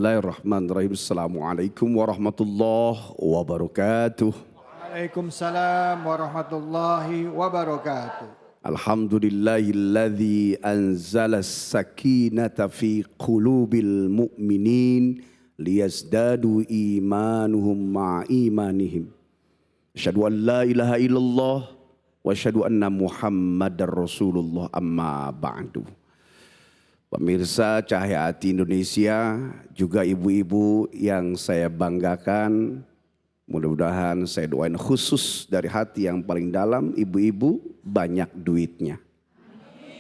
Bismillahirrahmanirrahim. Assalamualaikum warahmatullahi wabarakatuh. Waalaikumsalam warahmatullahi wabarakatuh. Alhamdulillahilladzi anzala as-sakinata fi qulubil mu'minin liyazdadu imanuhum ma'a imanihim. Asyhadu an la ilaha illallah wa asyhadu anna Muhammadar Rasulullah, amma ba'du. Pemirsa Cahaya Hati Indonesia, juga ibu-ibu yang saya banggakan, mudah-mudahan saya doain khusus dari hati yang paling dalam, ibu-ibu banyak duitnya.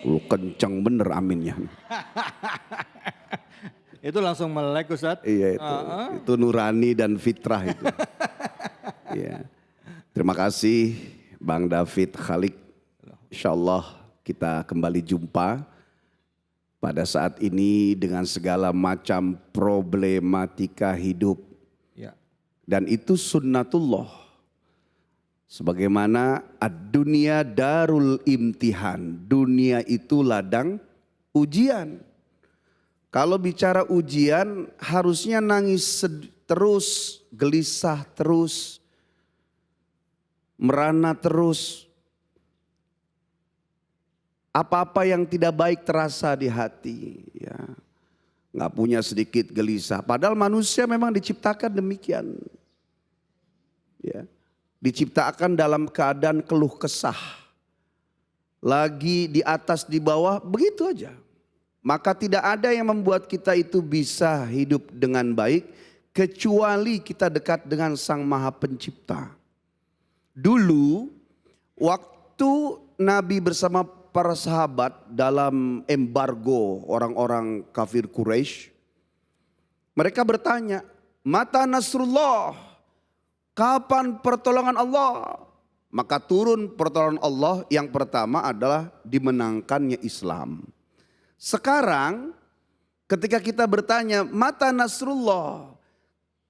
Lu kenceng bener aminnya. Itu langsung melek Ustaz. Iya itu nurani dan fitrah itu. Iya. Terima kasih Bang David Khalik. Insyaallah kita kembali jumpa pada saat ini dengan segala macam problematika hidup. Ya. Dan itu sunnatullah. Sebagaimana ad-dunya darul imtihan. Dunia itu ladang ujian. Kalau bicara ujian harusnya nangis terus, gelisah terus, merana terus. Apa-apa yang tidak baik terasa di hati, ya. Nggak punya sedikit gelisah. Padahal manusia memang diciptakan demikian. Ya. Diciptakan dalam keadaan keluh kesah. Lagi di atas di bawah begitu aja. Maka tidak ada yang membuat kita itu bisa hidup dengan baik kecuali kita dekat dengan Sang Maha Pencipta. Dulu waktu Nabi bersama para sahabat dalam embargo orang-orang kafir Quraisy, mereka bertanya, "Mata Nasrullah? Kapan pertolongan Allah?" Maka turun pertolongan Allah, yang pertama adalah dimenangkannya Islam. Sekarang ketika kita bertanya, "Mata Nasrullah?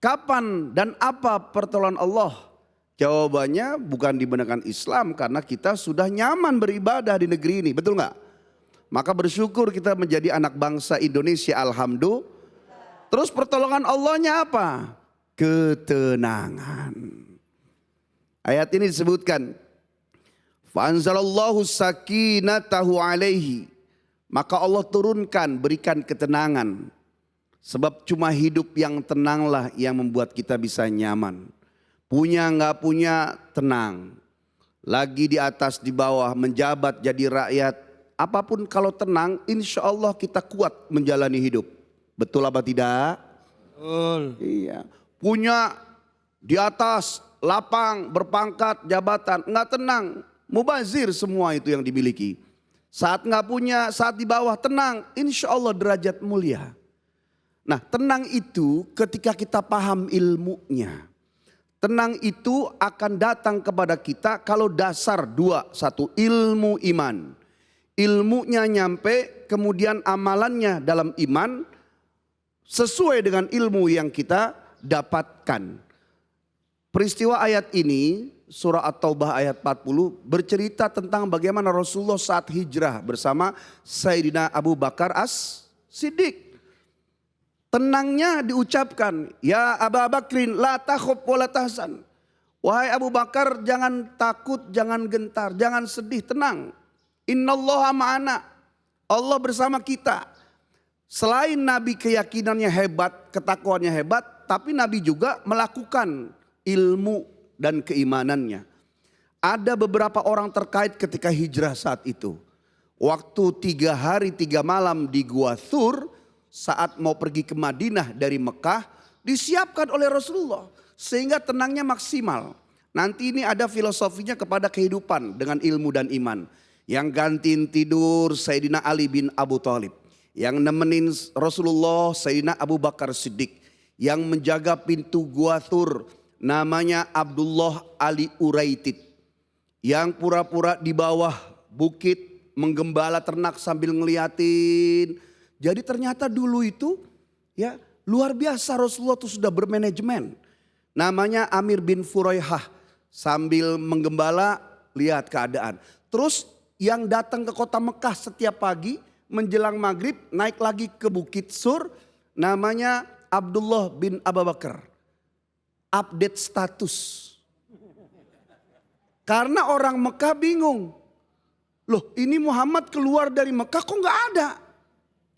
Kapan dan apa pertolongan Allah?" Jawabannya bukan dibenarkan Islam karena kita sudah nyaman beribadah di negeri ini, betul nggak? Maka bersyukur kita menjadi anak bangsa Indonesia, alhamdulillah. Terus pertolongan Allahnya apa? Ketenangan. Ayat ini disebutkan, "Fa'anzalallahu sakinatahu alaihi." Maka Allah turunkan, berikan ketenangan. Sebab cuma hidup yang tenanglah yang membuat kita bisa nyaman. Punya nggak punya tenang. Lagi di atas di bawah, menjabat jadi rakyat. Apapun kalau tenang, insya Allah kita kuat menjalani hidup. Betul apa tidak? Betul. Iya. Punya di atas, lapang, berpangkat, jabatan. Nggak tenang, mubazir semua itu yang dimiliki. Saat nggak punya, saat di bawah tenang, insya Allah derajat mulia. Nah, tenang itu ketika kita paham ilmunya. Tenang itu akan datang kepada kita kalau dasar dua. Satu, ilmu iman. Ilmunya nyampe, kemudian amalannya dalam iman sesuai dengan ilmu yang kita dapatkan. Peristiwa ayat ini, surah At-Taubah ayat 40, bercerita tentang bagaimana Rasulullah saat hijrah bersama Sayyidina Abu Bakar As-Siddiq. Tenangnya diucapkan, "Ya Abu Bakrin la takhuf wa la tahzan." Wahai Abu Bakar, jangan takut, jangan gentar, jangan sedih, tenang. Innallaha ma'ana. Allah bersama kita. Selain Nabi keyakinannya hebat, ketakwaannya hebat, tapi Nabi juga melakukan ilmu dan keimanannya. Ada beberapa orang terkait ketika hijrah saat itu. Waktu 3 hari 3 malam di Gua Thur, saat mau pergi ke Madinah dari Mekah, disiapkan oleh Rasulullah sehingga tenangnya maksimal. Nanti ini ada filosofinya kepada kehidupan dengan ilmu dan iman. Yang gantiin tidur Sayyidina Ali bin Abu Thalib, yang nemenin Rasulullah Sayyidina Abu Bakar Siddiq, yang menjaga pintu Gua Thur namanya Abdullah Ali Uraitid, yang pura-pura di bawah bukit menggembala ternak sambil ngeliatin. Jadi ternyata dulu itu ya luar biasa, Rasulullah itu sudah bermanajemen. Namanya Amir bin Furaihah, sambil menggembala lihat keadaan. Terus yang datang ke kota Mekah setiap pagi menjelang maghrib naik lagi ke Bukit Sur, namanya Abdullah bin Abu Bakar update status. Karena orang Mekah bingung. Loh, ini Muhammad keluar dari Mekah kok nggak ada?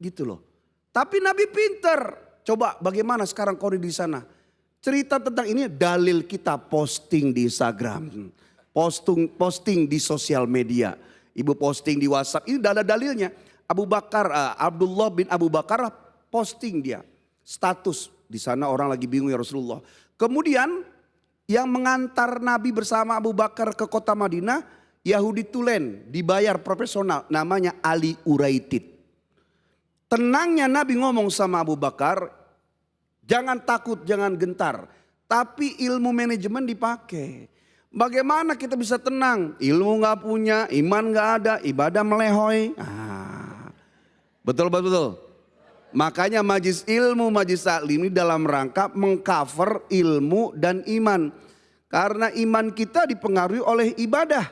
Gitu loh. Tapi Nabi pinter. Coba bagaimana sekarang kau di sana? Cerita tentang ini dalil kita posting di Instagram. Posting di sosial media. Ibu posting di WhatsApp. Ini ada dalilnya. Abdullah bin Abu Bakar posting dia. Status. Di sana orang lagi bingung ya Rasulullah. Kemudian yang mengantar Nabi bersama Abu Bakar ke kota Madinah, Yahudi Tulen, dibayar profesional, namanya Ali Uraitid. Tenangnya Nabi ngomong sama Abu Bakar, jangan takut, jangan gentar. Tapi ilmu manajemen dipakai. Bagaimana kita bisa tenang? Ilmu gak punya, iman gak ada, ibadah melehoi. Betul. Makanya majlis ilmu, majlis taklim ini dalam rangka mengcover ilmu dan iman. Karena iman kita dipengaruhi oleh ibadah.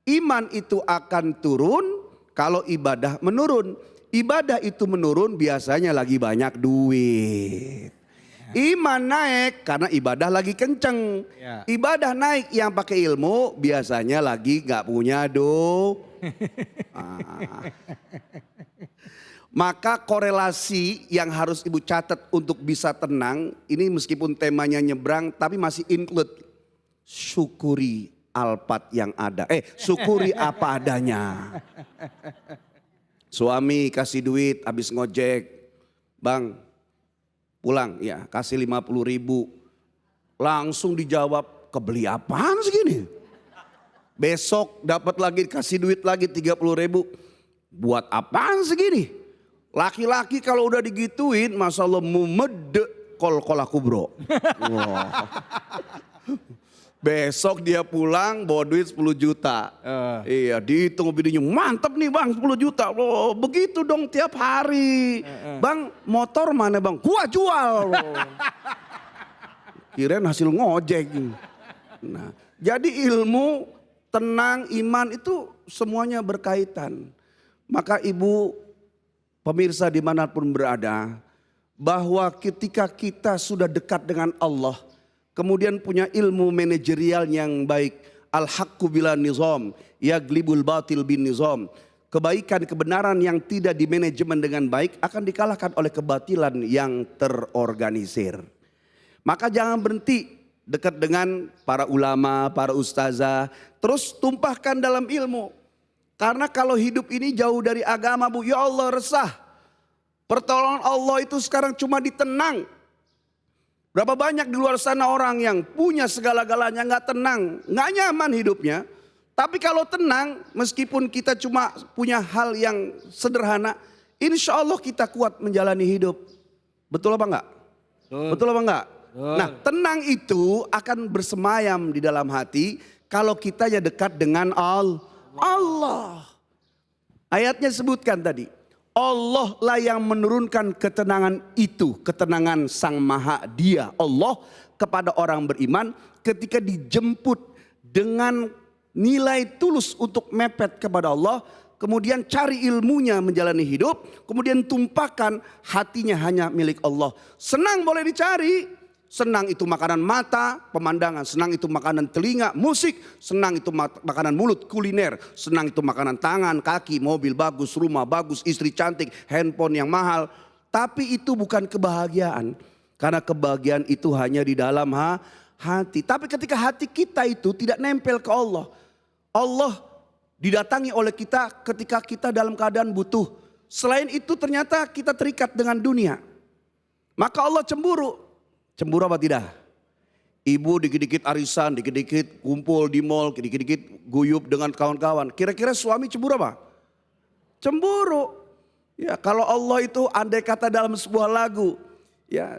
Iman itu akan turun kalau ibadah menurun. Ibadah itu menurun biasanya lagi banyak duit. Iman naik karena ibadah lagi kenceng. Ibadah naik yang pakai ilmu biasanya lagi gak punya Maka korelasi yang harus ibu catat untuk bisa tenang, ini meskipun temanya nyebrang tapi masih include syukuri alpat yang ada. Syukuri apa adanya. Suami kasih duit habis ngojek, bang pulang ya kasih 50.000. Langsung dijawab, kebeli apaan segini? Besok dapat lagi kasih duit lagi 30.000. Buat apaan segini? Laki-laki kalau udah digituin, masya Allah mumede kol-kola kubro. Wow. Besok dia pulang bawa duit 10 juta. Iya, dihitung bininya, mantap nih bang 10 juta. Loh, begitu dong tiap hari. Bang, motor mana bang? Gua jual. Kirain hasil ngojek. Nah, jadi ilmu, tenang, iman itu semuanya berkaitan. Maka ibu, pemirsa dimanapun berada, bahwa ketika kita sudah dekat dengan Allah, kemudian punya ilmu manajerial yang baik, al-haqqu bila nizam, yaglibul batil bin nizam. Kebaikan, kebenaran yang tidak dimanajemen dengan baik akan dikalahkan oleh kebatilan yang terorganisir. Maka jangan berhenti dekat dengan para ulama, para ustazah, terus tumpahkan dalam ilmu. Karena kalau hidup ini jauh dari agama bu, ya Allah resah. Pertolongan Allah itu sekarang cuma ditenang. Berapa banyak di luar sana orang yang punya segala-galanya gak tenang, gak nyaman hidupnya. Tapi kalau tenang, meskipun kita cuma punya hal yang sederhana, insya Allah kita kuat menjalani hidup. Betul apa enggak? Betul apa enggak? Nah, tenang itu akan bersemayam di dalam hati kalau kita ya dekat dengan Allah. Ayatnya sebutkan tadi. Allah lah yang menurunkan ketenangan itu. Ketenangan Sang Maha Dia. Allah kepada orang beriman ketika dijemput dengan nilai tulus untuk mepet kepada Allah. Kemudian cari ilmunya menjalani hidup. Kemudian tumpahkan hatinya hanya milik Allah. Senang boleh dicari. Senang itu makanan mata, pemandangan. Senang itu makanan telinga, musik. Senang itu makanan mulut, kuliner. Senang itu makanan tangan, kaki, mobil bagus, rumah bagus, istri cantik, handphone yang mahal. Tapi itu bukan kebahagiaan. Karena kebahagiaan itu hanya di dalam hati. Tapi ketika hati kita itu tidak nempel ke Allah. Allah didatangi oleh kita ketika kita dalam keadaan butuh. Selain itu ternyata kita terikat dengan dunia. Maka Allah cemburu. Cemburu apa tidak? Ibu dikit-dikit arisan, dikit-dikit kumpul di mall, dikit-dikit guyup dengan kawan-kawan. Kira-kira suami cemburu apa? Cemburu. Ya, kalau Allah itu andai kata dalam sebuah lagu, ya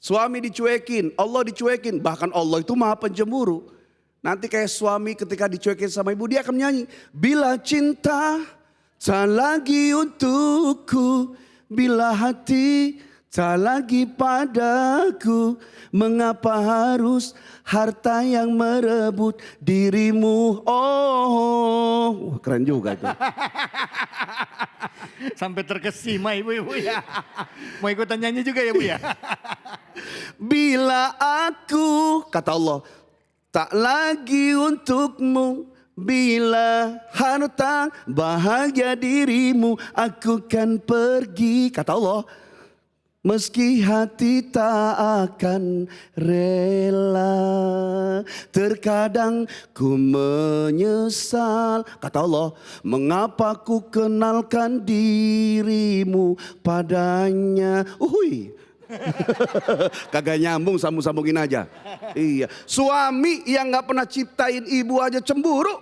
suami dicuekin, Allah dicuekin, bahkan Allah itu maha pencemburu. Nanti kayak suami ketika dicuekin sama ibu, dia akan menyanyi, bila cinta tak lagi untukku, bila hati tak lagi padaku, mengapa harus harta yang merebut dirimu? Oh, keren juga itu. Sampai terkesima ibu-ibu ya. Mau ikutan nyanyi juga ya Bu ya? Bila aku, kata Allah, tak lagi untukmu. Bila harta bahagia dirimu, aku kan pergi, kata Allah. Meski hati tak akan rela, terkadang ku menyesal, kata Allah, mengapa ku kenalkan dirimu padanya. Kagak nyambung, sambung-sambungin aja. Iya, suami yang gak pernah ciptain ibu aja cemburu,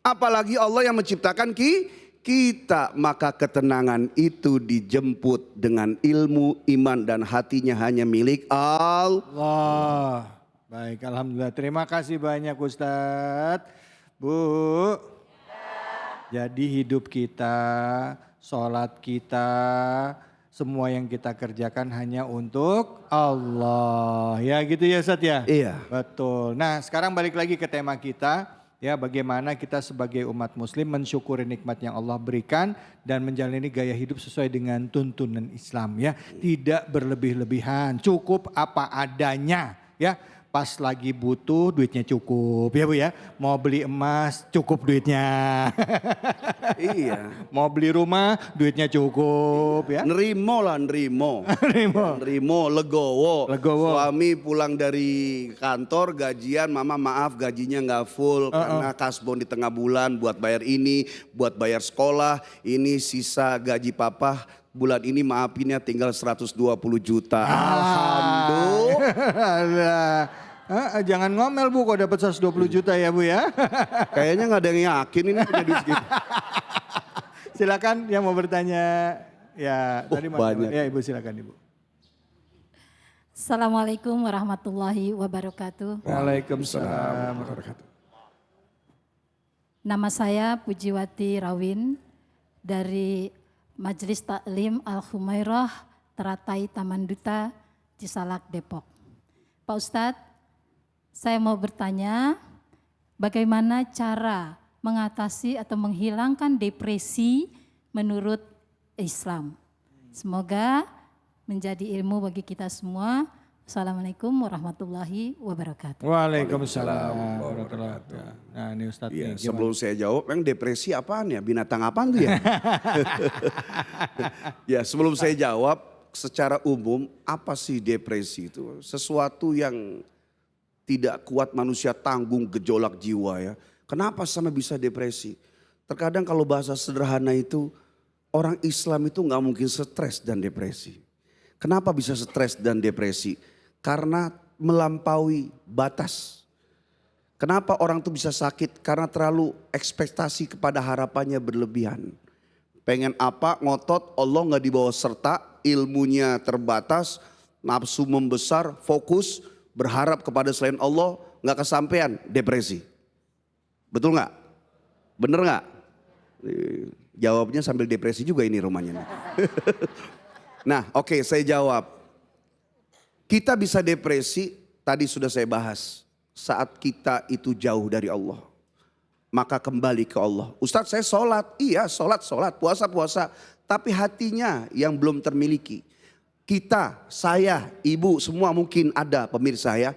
apalagi Allah yang menciptakan kita. Maka ketenangan itu dijemput dengan ilmu, iman, dan hatinya hanya milik Allah. Baik, alhamdulillah. Terima kasih banyak Ustadz. Bu. Jadi hidup kita, sholat kita, semua yang kita kerjakan hanya untuk Allah. Ya gitu ya Ustadz ya? Iya. Betul. Nah sekarang balik lagi ke tema kita. Ya, bagaimana kita sebagai umat muslim mensyukuri nikmat yang Allah berikan dan menjalani gaya hidup sesuai dengan tuntunan Islam ya. Tidak berlebih-lebihan, cukup apa adanya ya. Pas lagi butuh duitnya cukup ya Bu ya. Mau beli emas cukup duitnya. Iya. Mau beli rumah duitnya cukup ya. Nerimo lah, nerimo. Nerimo, legowo. Suami pulang dari kantor gajian, mama maaf gajinya nggak full karena kasbon di tengah bulan buat bayar ini, buat bayar sekolah. Ini sisa gaji papa bulan ini maafin ya tinggal 120 juta. Alhamdulillah. Jangan ngomel Bu kok dapat 120 juta ya Bu ya. Kayaknya nggak ada yang yakin ini punya duit segitu. Silakan yang mau bertanya. Ya, tadi banyak. Ya Ibu silakan Ibu. Assalamualaikum warahmatullahi wabarakatuh. Waalaikumsalam warahmatullahi. Nama saya Pujiwati Rawin dari Majelis Taklim Al-Humairah Teratai Taman Duta Cisalak Depok. Pak Ustadz, saya mau bertanya bagaimana cara mengatasi atau menghilangkan depresi menurut Islam. Semoga menjadi ilmu bagi kita semua. Assalamualaikum warahmatullahi wabarakatuh. Waalaikumsalam warahmatullahi wabarakatuh. Nah ini Ustadz Iya, nih, gimana? sebelum saya jawab, yang depresi apaan ya? Binatang apaan tuh ya? Ya, sebelum saya jawab, secara umum apa sih depresi itu? Sesuatu yang tidak kuat manusia tanggung, gejolak jiwa ya. Kenapa sampai bisa depresi? Terkadang kalau bahasa sederhana itu, orang Islam itu nggak mungkin stres dan depresi. Kenapa bisa stres dan depresi? Karena melampaui batas. Kenapa orang itu bisa sakit? Karena terlalu ekspektasi kepada harapannya berlebihan. Pengen apa, ngotot, Allah nggak dibawa serta, ilmunya terbatas, nafsu membesar, fokus, berharap kepada selain Allah, nggak kesampaian, depresi. Betul nggak? Bener nggak? Jawabnya sambil depresi juga ini rumahnya. Nah, oke, saya jawab. Kita bisa depresi, tadi sudah saya bahas, saat kita itu jauh dari Allah. Maka kembali ke Allah. Ustadz saya sholat, iya sholat, puasa. Tapi hatinya yang belum termiliki. Kita, saya, ibu semua mungkin ada pemirsa ya.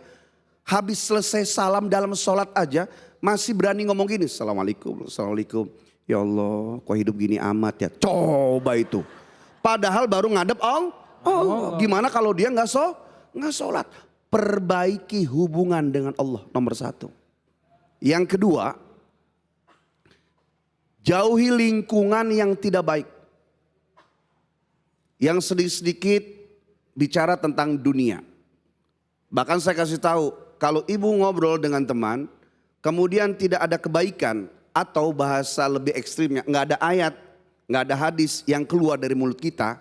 Habis selesai salam dalam sholat aja masih berani ngomong gini. Assalamualaikum. Ya Allah kok hidup gini amat ya. Coba itu. Padahal baru ngadep Allah. Gimana kalau dia nggak sholat. Perbaiki hubungan dengan Allah nomor satu. Yang kedua, jauhi lingkungan yang tidak baik. Yang sedikit-sedikit bicara tentang dunia. Bahkan saya kasih tahu, kalau ibu ngobrol dengan teman, kemudian tidak ada kebaikan atau bahasa lebih ekstrimnya, nggak ada ayat, nggak ada hadis yang keluar dari mulut kita,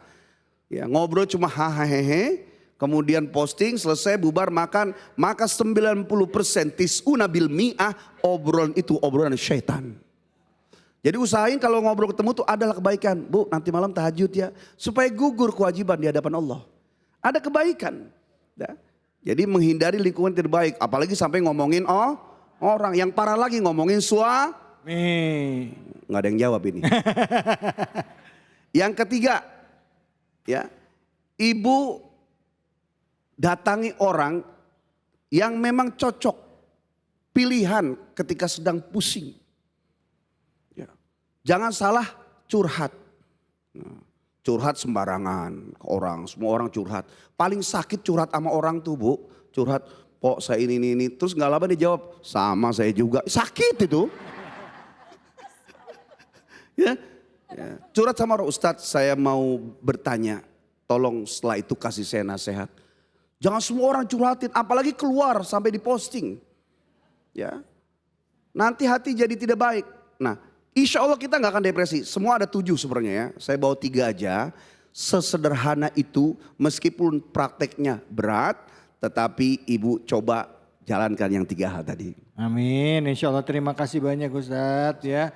ya ngobrol cuma hahaha, kemudian posting selesai bubar makan, maka 90% tis'una bil mi'ah obrolan itu obrolan syaitan. Jadi usahain kalau ngobrol ketemu tuh adalah kebaikan. Bu nanti malam tahajud ya. Supaya gugur kewajiban di hadapan Allah. Ada kebaikan. Ya. Jadi menghindari lingkungan terbaik. Apalagi sampai ngomongin orang. Yang parah lagi ngomongin suami. Nggak ada yang jawab ini. Yang ketiga, ya, ibu datangi orang yang memang cocok pilihan ketika sedang pusing. Ya. Jangan salah curhat. Curhat sembarangan ke orang, semua orang curhat. Paling sakit curhat sama orang tuh Bu, curhat, "Pok saya ini." Terus gak lama dia jawab, "Sama saya juga." Sakit itu. Ya. Curhat sama orang, "Ustadz saya mau bertanya, tolong setelah itu kasih saya nasihat." Jangan semua orang curhatin, apalagi keluar sampai diposting. Ya, nanti hati jadi tidak baik. Nah, insya Allah kita nggak akan depresi. Semua ada 7 sebenarnya ya. Saya bawa 3 aja. Sesederhana itu, meskipun prakteknya berat, tetapi ibu coba jalankan yang 3 hal tadi. Amin, insya Allah terima kasih banyak Ustadz ya.